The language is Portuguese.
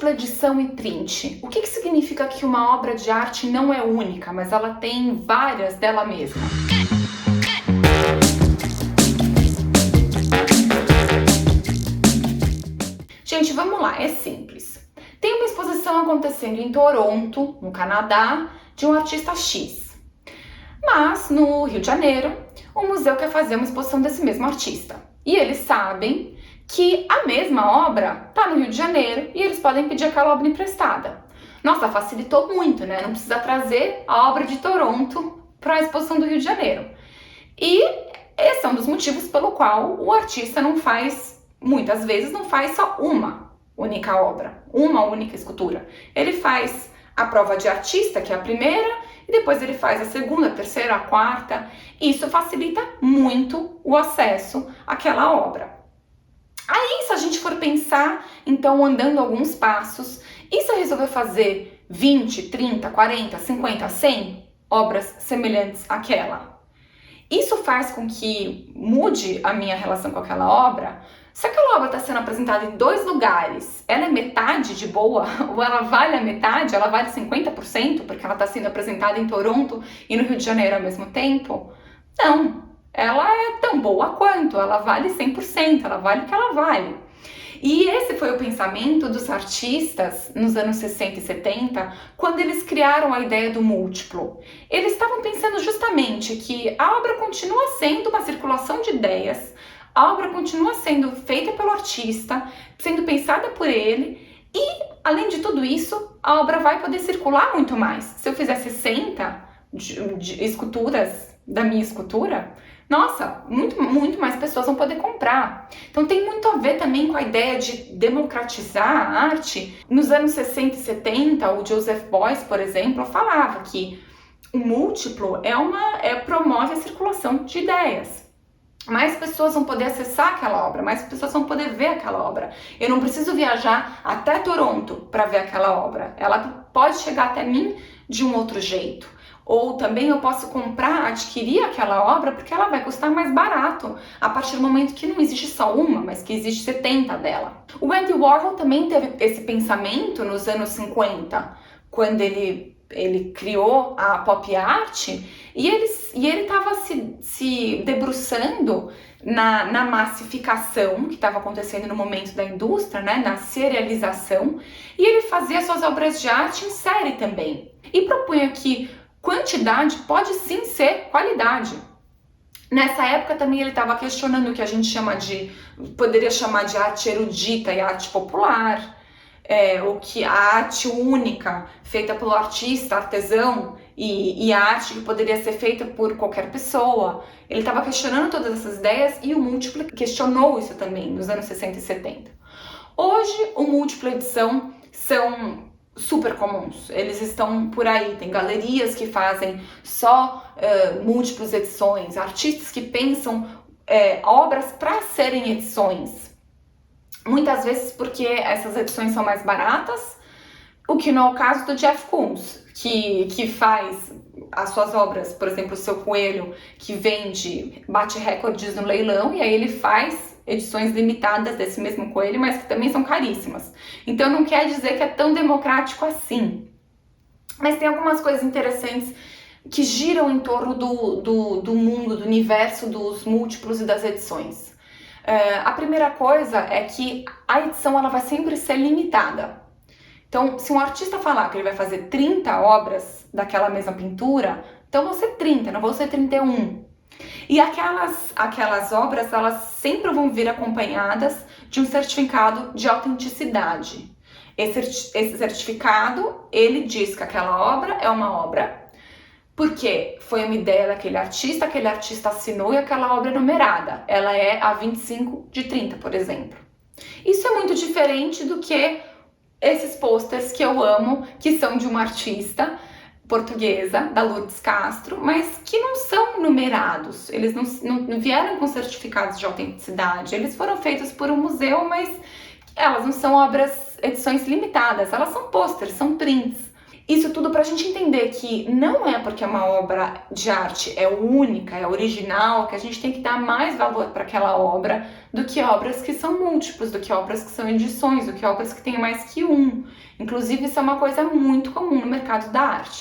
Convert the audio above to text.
múltipla edição e print. O que significa que uma obra de arte não é única, mas ela tem várias dela mesma? Gente, vamos lá, é simples. Tem uma exposição acontecendo em Toronto, no Canadá, de um artista X. Mas, no Rio de Janeiro, o museu quer fazer uma exposição desse mesmo artista. E eles sabem que a mesma obra está no Rio de Janeiro e eles podem pedir aquela obra emprestada. Nossa, facilitou muito, né? Não precisa trazer a obra de Toronto para a exposição do Rio de Janeiro. E esse é um dos motivos pelo qual o artista não faz, muitas vezes, não faz só uma única obra, uma única escultura. Ele faz a prova de artista, que é a primeira, e depois ele faz a segunda, a terceira, a quarta. Isso facilita muito o acesso àquela obra. Aí, se a gente for pensar, então, andando alguns passos, e se eu resolver fazer 20, 30, 40, 50, 100 obras semelhantes àquela? Isso faz com que mude a minha relação com aquela obra? Se aquela obra está sendo apresentada em 2 lugares, ela é metade de boa? Ou ela vale a metade? Ela vale 50% porque ela está sendo apresentada em Toronto e no Rio de Janeiro ao mesmo tempo? Não, ela é tão boa quanto, ela vale 100%, ela vale o que ela vale. E esse foi o pensamento dos artistas nos anos 60 e 70, quando eles criaram a ideia do múltiplo. Eles estavam pensando justamente que a obra continua sendo uma circulação de ideias, a obra continua sendo feita pelo artista, sendo pensada por ele, e, além de tudo isso, a obra vai poder circular muito mais. Se eu fizer 60 de esculturas da minha escultura, nossa, muito mais pessoas vão poder comprar. Então tem muito a ver também com a ideia de democratizar a arte. Nos anos 60 e 70, o Joseph Beuys, por exemplo, falava que o múltiplo promove a circulação de ideias. Mais pessoas vão poder acessar aquela obra, mais pessoas vão poder ver aquela obra. Eu não preciso viajar até Toronto para ver aquela obra. Ela pode chegar até mim de um outro jeito. Ou também eu posso comprar, adquirir aquela obra porque ela vai custar mais barato a partir do momento que não existe só uma, mas que existe 70 dela. O Andy Warhol também teve esse pensamento nos anos 50, quando ele criou a pop art e ele estava se debruçando na massificação que estava acontecendo no momento da indústria, né, na serialização, e ele fazia suas obras de arte em série também. E propunha que quantidade pode sim ser qualidade. Nessa época também ele estava questionando o que a gente poderia chamar de arte erudita e arte popular, o que a arte única, feita pelo artista, artesão, e a arte que poderia ser feita por qualquer pessoa. Ele estava questionando todas essas ideias e o múltiplo questionou isso também nos anos 60 e 70. Hoje, o múltiplo edição são super comuns, eles estão por aí, tem galerias que fazem só múltiplas edições, artistas que pensam obras para serem edições, muitas vezes porque essas edições são mais baratas, o que não é o caso do Jeff Koons, que faz as suas obras, por exemplo, o Seu Coelho, que bate recordes no leilão, e aí ele faz edições limitadas desse mesmo coelho, mas que também são caríssimas. Então não quer dizer que é tão democrático assim. Mas tem algumas coisas interessantes que giram em torno do mundo, do universo dos múltiplos e das edições. A primeira coisa é que a edição ela vai sempre ser limitada. Então, se um artista falar que ele vai fazer 30 obras daquela mesma pintura, então vão ser 30, não vão ser 31. E aquelas obras, elas sempre vão vir acompanhadas de um certificado de autenticidade. Esse certificado, ele diz que aquela obra é uma obra porque foi uma ideia daquele artista assinou e aquela obra é numerada. Ela é a 25 de 30, por exemplo. Isso é muito diferente do que esses posters que eu amo, que são de uma artista portuguesa, da Lourdes Castro, mas que não são numerados, eles não vieram com certificados de autenticidade, eles foram feitos por um museu, mas elas não são edições limitadas, elas são posters, são prints. Isso tudo para a gente entender que não é porque uma obra de arte é única, é original, que a gente tem que dar mais valor para aquela obra do que obras que são múltiplas, do que obras que são edições, do que obras que têm mais que um. Inclusive, isso é uma coisa muito comum no mercado da arte.